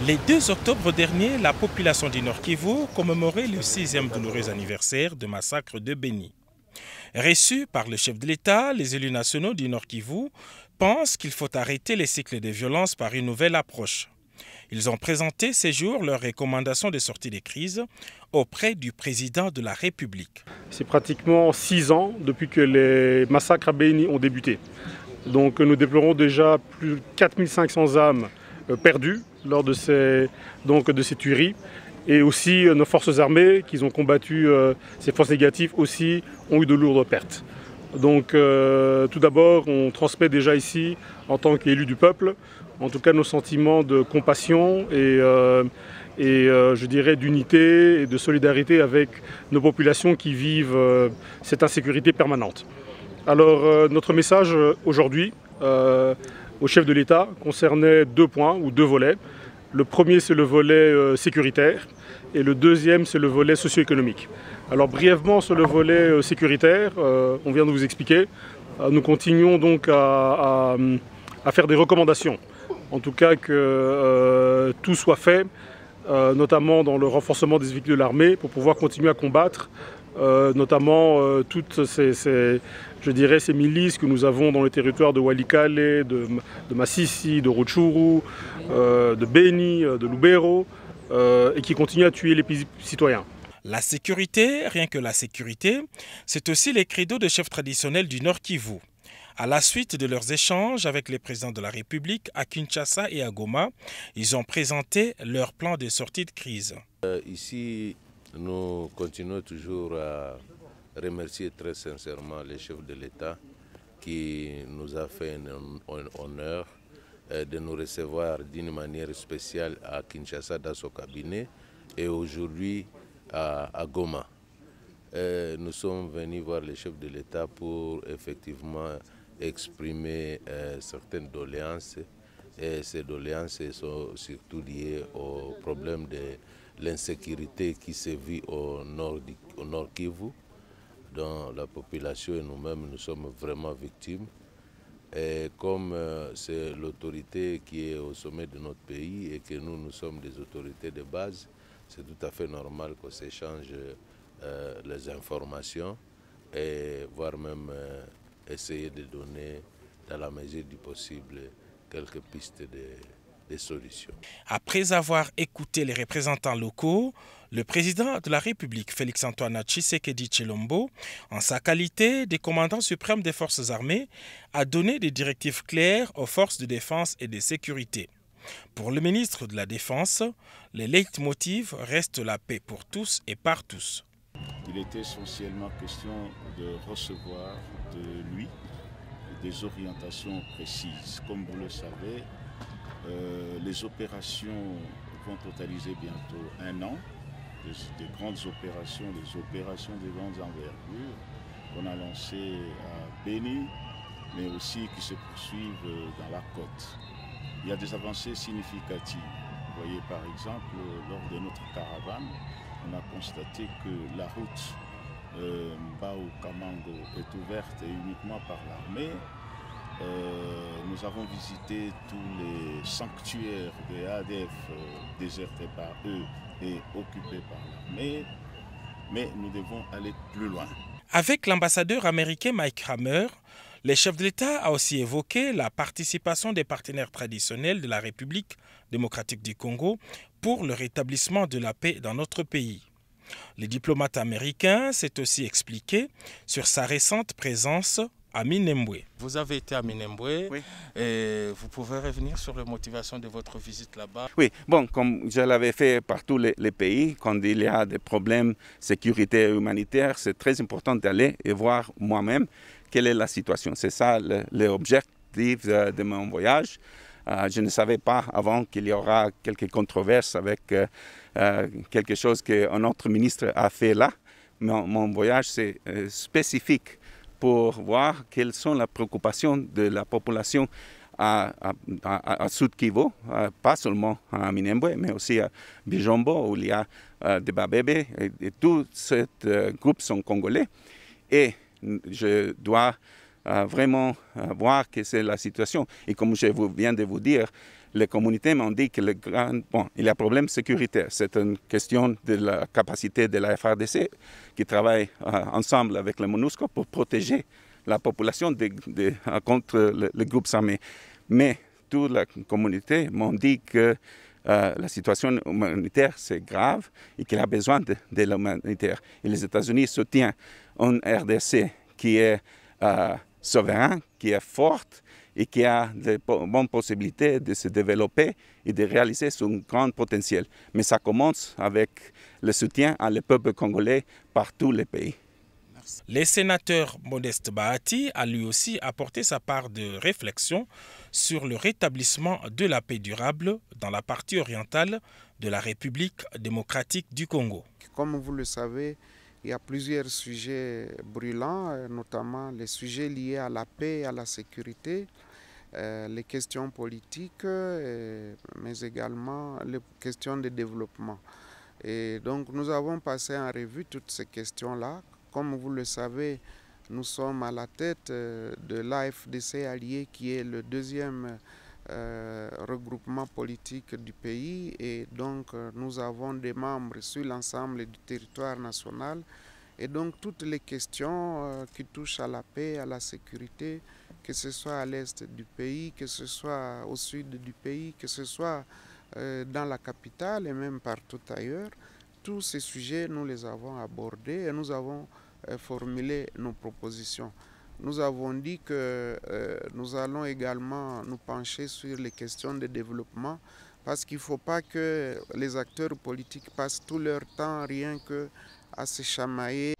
Les 2 octobre dernier, la population du Nord Kivu commémorait le 6e douloureux anniversaire du massacre de Béni. Reçus par le chef de l'État, les élus nationaux du Nord Kivu pensent qu'il faut arrêter les cycles de violence par une nouvelle approche. Ils ont présenté ces jours leurs recommandations de sortie des crises auprès du président de la République. C'est pratiquement 6 ans depuis que les massacres à Béni ont débuté. Donc nous déplorons déjà plus de 4500 âmes perdues lors de ces tueries. Et aussi nos forces armées qui ont combattu ces forces négatives aussi ont eu de lourdes pertes. Donc tout d'abord, on transmet déjà ici, en tant qu'élus du peuple, en tout cas nos sentiments de compassion et je dirais d'unité et de solidarité avec nos populations qui vivent cette insécurité permanente. Alors notre message aujourd'hui au chef de l'État concernait 2 points ou 2 volets. Le premier, c'est le volet sécuritaire et le deuxième, c'est le volet socio-économique. Alors brièvement sur le volet sécuritaire, on vient de vous expliquer, nous continuons donc à faire des recommandations. En tout cas que tout soit fait, notamment dans le renforcement des véhicules de l'armée pour pouvoir continuer à combattre notamment toutes ces milices que nous avons dans le territoire de Walikale, de Massissi, de Rutshuru, de Béni, de Lubero, et qui continuent à tuer les citoyens. La sécurité, rien que la sécurité, c'est aussi les credos de chefs traditionnels du Nord Kivu. À la suite de leurs échanges avec les présidents de la République à Kinshasa et à Goma, ils ont présenté leur plan de sortie de crise. Ici, nous continuons toujours à remercier très sincèrement les chefs de l'État qui nous a fait un honneur de nous recevoir d'une manière spéciale à Kinshasa dans son cabinet et aujourd'hui à Goma. Nous sommes venus voir les chefs de l'État pour effectivement exprimer certaines doléances et ces doléances sont surtout liées au problème de l'insécurité qui sévit au nord Kivu, dont la population et nous-mêmes nous sommes vraiment victimes. Et comme c'est l'autorité qui est au sommet de notre pays et que nous sommes des autorités de base, c'est tout à fait normal qu'on s'échange les informations et voire même essayer de donner dans la mesure du possible quelques pistes de solutions. Après avoir écouté les représentants locaux, le président de la République, Félix-Antoine Tshisekedi Tshilombo, en sa qualité de commandant suprême des forces armées, a donné des directives claires aux forces de défense et de sécurité. Pour le ministre de la Défense, le leitmotiv reste la paix pour tous et par tous. Il était essentiellement question de recevoir de lui des orientations précises. Comme vous le savez, les opérations vont totaliser bientôt 1 an. Des grandes opérations, des opérations de grandes envergures qu'on a lancées à Béni, mais aussi qui se poursuivent dans la côte. Il y a des avancées significatives. Vous voyez par exemple, lors de notre caravane, on a constaté que la route Mbao-Kamango est ouverte uniquement par l'armée. Nous avons visité tous les sanctuaires des ADF désertés par eux et occupés par l'armée, mais nous devons aller plus loin. Avec l'ambassadeur américain Mike Hammer, le chef de l'État a aussi évoqué la participation des partenaires traditionnels de la République démocratique du Congo pour le rétablissement de la paix dans notre pays. Le diplomate américain s'est aussi expliqué sur sa récente présence à Minembwe. Vous avez été à Minembwe, oui. Et vous pouvez revenir sur les motivations de votre visite là-bas? Oui, bon, comme je l'avais fait par tous les pays, quand il y a des problèmes sécuritaires et humanitaires, c'est très important d'aller et voir moi-même quelle est la situation. C'est ça l'objectif de mon voyage. Je ne savais pas avant qu'il y aura quelques controverses avec quelque chose qu'un autre ministre a fait là. Mon voyage, c'est spécifique pour voir quelles sont les préoccupations de la population à Sud Kivu, pas seulement à Minembwe, mais aussi à Bijombo, où il y a des Babébé, et tous ces groupes sont congolais. Et je dois vraiment voir que c'est la situation. Et comme je viens de vous dire, les communautés m'ont dit que il y a un problème sécuritaire. C'est une question de la capacité de la FARDC qui travaille ensemble avec le MONUSCO pour protéger la population contre les groupes armés. Mais toute la communauté m'a dit que la situation humanitaire, c'est grave et qu'il a besoin de l'humanitaire. Et les États-Unis soutiennent une RDC qui est souverain, qui est forte et qui a de bonnes possibilités de se développer et de réaliser son grand potentiel. Mais ça commence avec le soutien à le peuple congolais par tous les pays. Le sénateur Modeste Bahati a lui aussi apporté sa part de réflexion sur le rétablissement de la paix durable dans la partie orientale de la République démocratique du Congo. Comme vous le savez, il y a plusieurs sujets brûlants, notamment les sujets liés à la paix et à la sécurité, les questions politiques, mais également les questions de développement. Et donc nous avons passé en revue toutes ces questions-là. Comme vous le savez, nous sommes à la tête de l'AFDC allié qui est le deuxième regroupement politique du pays et donc nous avons des membres sur l'ensemble du territoire national et donc toutes les questions qui touchent à la paix, à la sécurité, que ce soit à l'est du pays, que ce soit au sud du pays, que ce soit dans la capitale et même partout ailleurs, tous ces sujets nous les avons abordés et nous avons formulé nos propositions. Nous avons dit que nous allons également nous pencher sur les questions de développement parce qu'il ne faut pas que les acteurs politiques passent tout leur temps rien que à se chamailler.